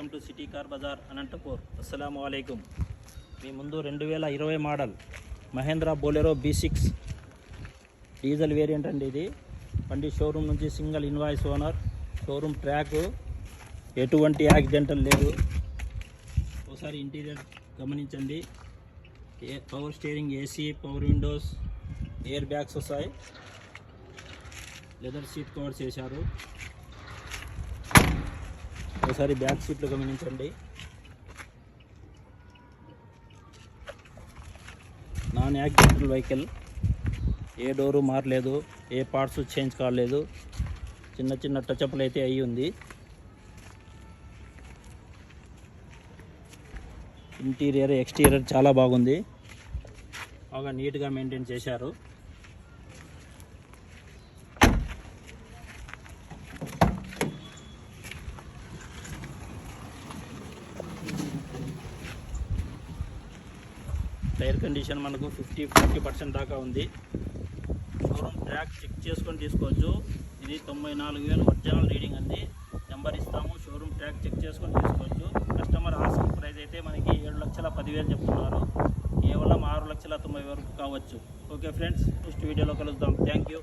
Welcome to city car bazaar Anantapur. అస్సలాము అలైకుం. మీ ముందు 2020 model Mahindra Bolero B6 diesel variant అండి. ఇది బండి షోరూమ్ నుంచి single invoice owner, showroom track, ఎటువంటి యాక్సిడెంటల్ లేదు. ఒకసారి ఇంటీరియర్ గమనించండి. Power steering, AC, power windows, air bags వస్తాయి. లెదర్ సీట్ కవర్స్ చేశారు. ఒకసారి బ్యాక్ సీట్లు గమనించండి. నాన్ యాక్సిడెంటల్ వెహికల్, ఏ డోరు మారలేదు, ఏ పార్ట్స్ చేంజ్ కాలేదు. చిన్న చిన్న టచ్అప్లు అయితే అయ్యి ఉంది. ఇంటీరియర్, ఎక్స్టీరియర్ చాలా బాగుంది. బాగా నీట్గా మెయింటైన్ చేశారు. టైర్ కండిషన్ మనకు 50% దాకా ఉంది. షోరూమ్ ట్రాక్ చెక్ చేసుకొని తీసుకోవచ్చు. ఇది 94,000 ఒరిజినల్ రీడింగ్ అండి. నెంబర్ ఇస్తాము, షోరూమ్ ట్రాక్ చెక్ చేసుకొని తీసుకోవచ్చు. కస్టమర్ ఆస్కింగ్ ప్రైస్ అయితే మనకి 7,10,000 చెప్తున్నారు. కేవలం 6,90,000 వరకు కావచ్చు. ఓకే ఫ్రెండ్స్, నెక్స్ట్ వీడియోలో కలుద్దాం. Thank you.